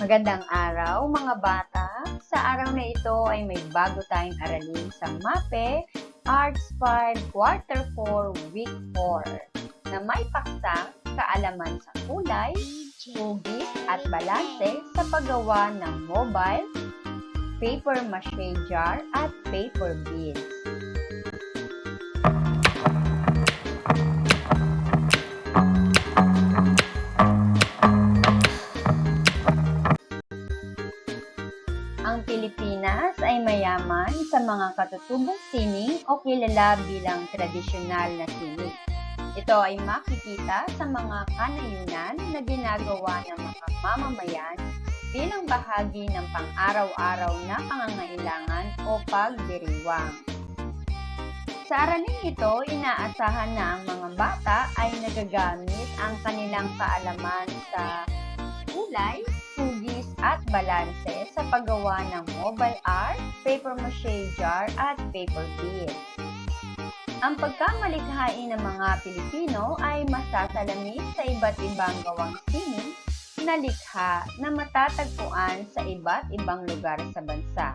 Magandang araw mga bata! Sa araw na ito ay may bago tayong aralin sa MAPE Arts 5 Quarter 4 Week 4 na may paksang kaalaman sa kulay, hugis at balanse sa paggawa ng mobile, paper mache jar at paper beads. Ang Pilipinas ay mayaman sa mga katutubong sining o kilala bilang tradisyonal na sining. Ito ay makikita sa mga kanayunan na ginagawa ng mga mamamayan bilang bahagi ng pang-araw-araw na pangangailangan o pagdiriwang. Sa aralin ito, inaasahan na ang mga bata ay nagagamit ang kanilang kaalaman sa kulay, hugis at balanse sa paggawa ng mobile art, paper mache jar at paper beads. Ang pagkamalikhain ng mga Pilipino ay masasalamin sa iba't ibang gawang sining na likha na matatagpuan sa iba't ibang lugar sa bansa.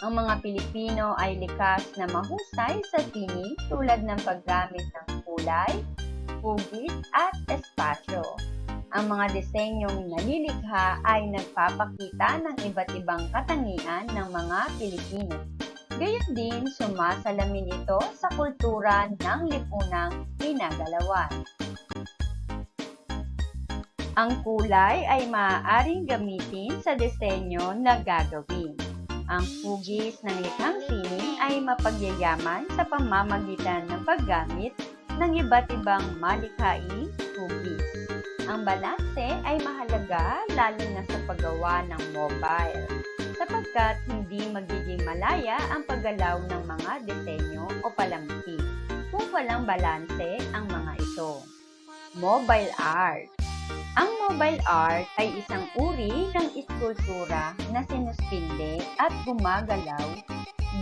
Ang mga Pilipino ay likas na mahusay sa sining tulad ng paggamit ng kulay, hugis at espasyo. Ang mga disenyong nalilikha ay nagpapakita ng iba't ibang katangian ng mga Pilipino. Gayon din, sumasalamin ito sa kultura ng lipunang pinagalawan. Ang kulay ay maaaring gamitin sa disenyo na gagawin. Ang hugis ng likhang sining ay mapagyayaman sa pamamagitan ng paggamit ng iba't ibang malikhaing hugis. Ang balanse ay mahalaga lalo na sa paggawa ng mobile, sapagkat hindi magiging malaya ang paggalaw ng mga disenyo o palamti kung walang balanse ang mga ito. Mobile art. Ang mobile art ay isang uri ng iskultura na sinuspinde at gumagalaw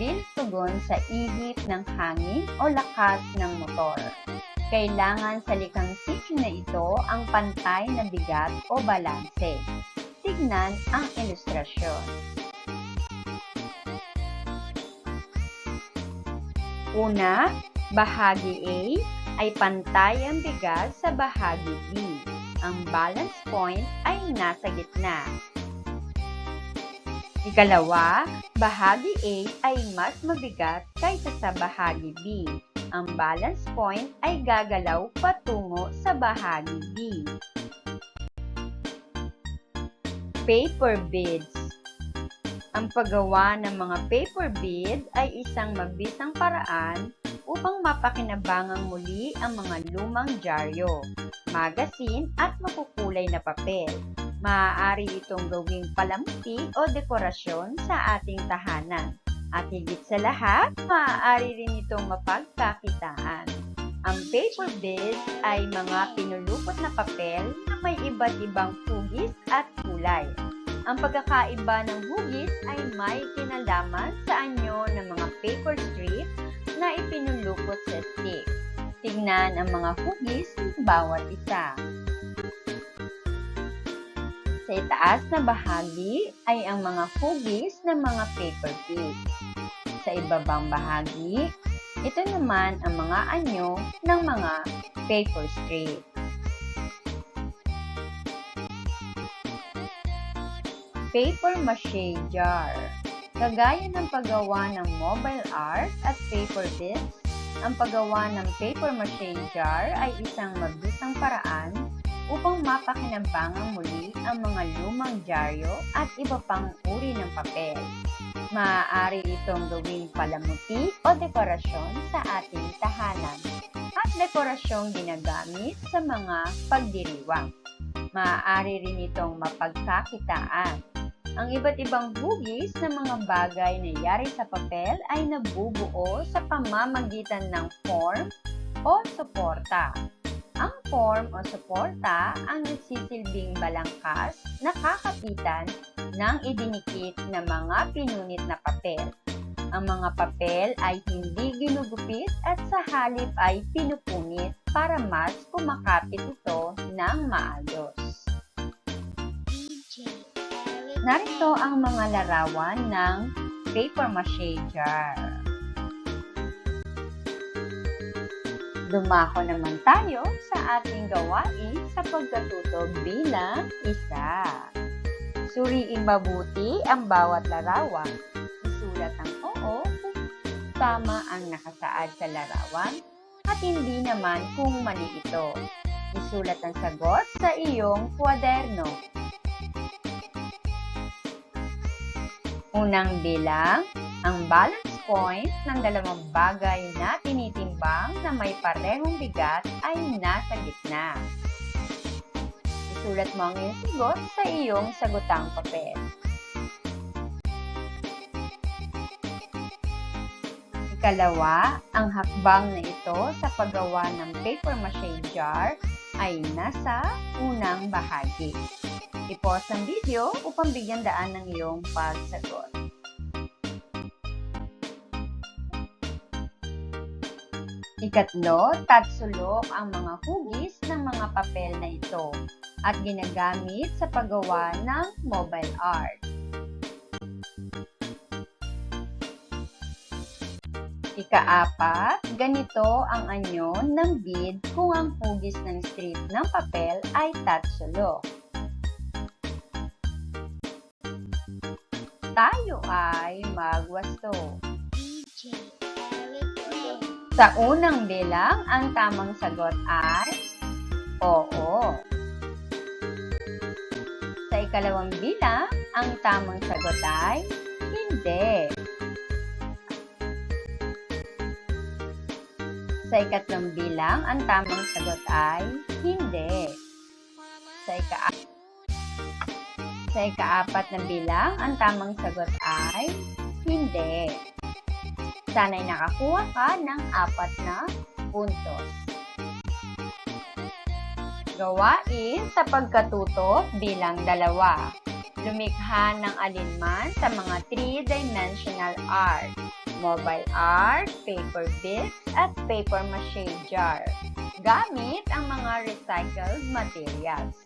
bilang tugon sa ihip ng hangin o lakas ng motor. Kailangan sa likhang sining na ito ang pantay na bigat o balanse. Tignan ang ilustrasyon. Una, bahagi A ay pantay ang bigat sa bahagi B. Ang balance point ay nasa gitna. Ikalawa, bahagi A ay mas mabigat kaysa sa bahagi B. Ang balance point ay gagalaw patungo sa bahagi B. Paper beads. Ang paggawa ng mga paper bead ay isang mabisang paraan upang mapakinabangang muli ang mga lumang dyaryo, magasin at makukulay na papel. Maaari itong gawing palamti o dekorasyon sa ating tahanan. At higit sa lahat, maaari rin itong mapagkakitaan. Ang paper beads ay mga pinulupot na papel na may iba't ibang hugis at kulay. Ang pagkakaiba ng hugis ay may kinalaman sa anyo ng mga paper strip na ipinulupot sa stick. Tignan ang mga hugis ng bawat isa. Sa itaas na bahagi ay ang mga hugis ng mga paper beads. Sa ibabang bahagi, ito naman ang mga anyo ng mga paper strip. Paper mache jar. Kagaya ng paggawa ng mobile art at paper beads, ang paggawa ng paper mache jar ay isang mabisang paraan upang mapakinabangang muli ang mga lumang dyaryo at iba pang uri ng papel. Maaari itong gawing palamuti o dekorasyon sa ating tahanan at dekorasyong ginagamit sa mga pagdiriwang. Maaari rin itong mapagkakitaan. Ang iba't ibang hugis ng mga bagay na yari sa papel ay nabubuo sa pamamagitan ng form o suporta. Ang form o suporta ang nagsisilbing balangkas na kakapitan ng idinikit na mga pinunit na papel. Ang mga papel ay hindi ginugupit at sa halip ay pinupunit para mas kumakapit ito ng maayos. Narito ang mga larawan ng paper mache jar. Dumako naman tayo sa ating gawain sa pagkatuto bilang isa. Suriing mabuti ang bawat larawan. Isulat ang oo kung tama ang nakasaad sa larawan at hindi naman kung mali ito. Isulat ang sagot sa iyong kwaderno. Unang bilang, ang balance point ng dalawang bagay na tinitimbang na may parehong bigat ay nasa gitna. Isulat mo ang iyong sagot sa iyong sagutang papel. Ikalawa, ang hakbang na ito sa paggawa ng paper mache jar ay nasa unang bahagi. I-pause ang video upang bigyan daan ng iyong pagsagot. Ikatlo, tatsulok ang mga hugis ng mga papel na ito at ginagamit sa paggawa ng mobile art. Ikaapat, ganito ang anyo ng bead kung ang hugis ng strip ng papel ay tatsulok. Tayo ay magwasto. Sa unang bilang, ang tamang sagot ay oo. Sa ikalawang bilang, ang tamang sagot ay hindi. Sa ikatlong bilang, ang tamang sagot ay hindi. Sa ikaapat na bilang, ang tamang sagot ay hindi. Sana'y nakakuha ka ng 4 na puntos. Gawain sa pagkatuto bilang 2. Lumikha ng alinman sa mga 3-dimensional art, mobile art, paper bits, at paper mache jar, gamit ang mga recycled materials.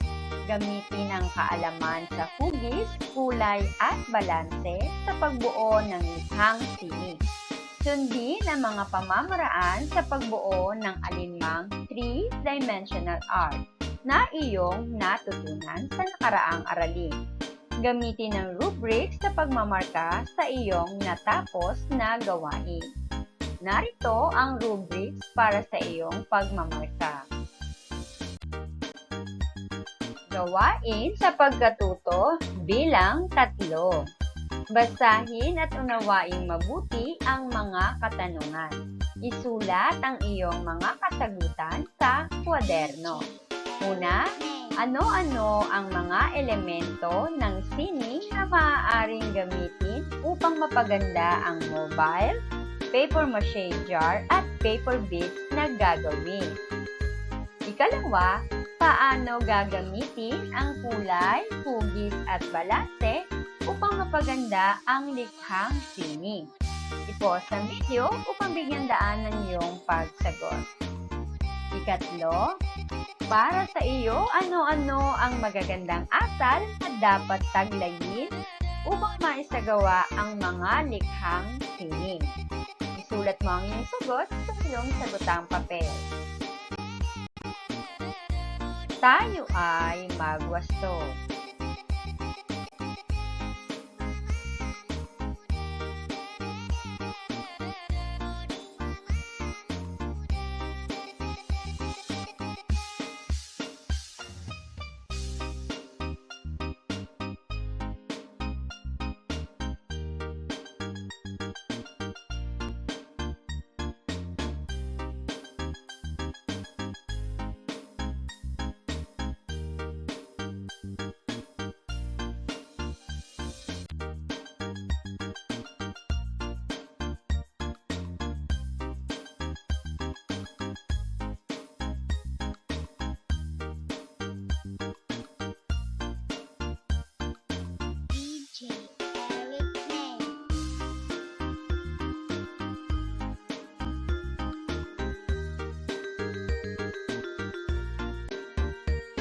Gamitin ang kaalaman sa hugis, kulay at balanse sa pagbuo ng likhang sining. Sundin ang mga pamamaraan sa pagbuo ng alinmang 3-dimensional art na iyong natutunan sa nakaraang aralin. Gamitin ang rubrics sa pagmamarka sa iyong natapos na gawain. Narito ang rubrics para sa iyong pagmamarka. Gawain sa pagkatuto bilang 3. Basahin at unawaing mabuti ang mga katanungan. Isulat ang iyong mga kasagutan sa kwaderno. Una, ano-ano ang mga elemento ng sining na maaaring gamitin upang mapaganda ang mobile, paper mache jar at paper bits na gagawin? Ikalawa, paano gagamitin ang kulay, hugis at balanse upang mapaganda ang likhang sining? I-pause ang video upang bigyan daan ng iyong pagsagot. Ikatlo, para sa iyo, ano-ano ang magagandang asal na dapat taglayin upang maisagawa ang mga likhang sining? Isulat mo ang iyong sagot sa iyong sagutang papel. Tayo ay magwasto.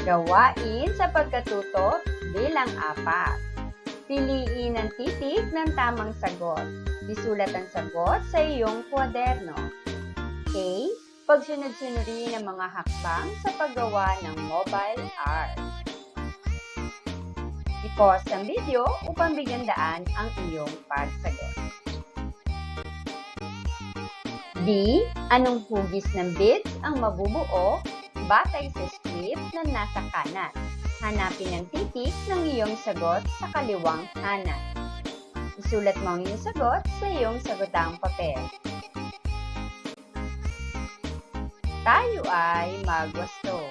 Gawain sa pagkatuto bilang 4. Piliin ang titik ng tamang sagot. Isulat ang sagot sa iyong kwaderno. A. Pagsunod-sunurin ang mga hakbang sa paggawa ng mobile art. I-pause ang video upang bigyan daan ang iyong pagsagot. B. Anong hugis ng bits ang mabubuo batay sa script na nasa kanan? Hanapin ang titik ng iyong sagot sa kaliwang kanan. Isulat mo ang iyong sagot sa iyong sagotang papel. Tayo ay magwasto.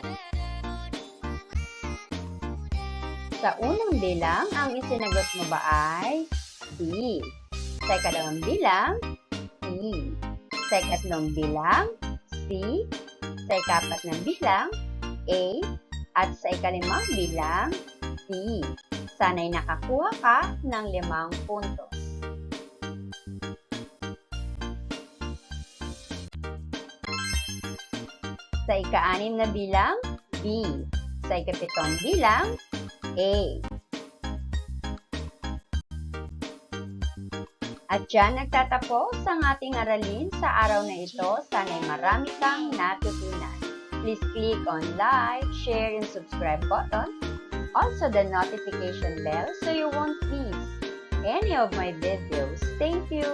Sa unang bilang, ang isinagot mo ba ay B? Sa ikalawang bilang, E. Sa ikatlong bilang, C. Sa ikapat na bilang, A. At sa ikalimang bilang, D. Sana'y nakakuha ka ng 5 puntos. Sa ika-6 na bilang, B. Sa ika-7 bilang, A. At dyan nagtatapos ang ating aralin sa araw na ito. Sana'y marami kang natutunan. Please click on like, share, and subscribe button. Also the notification bell so you won't miss any of my videos. Thank you!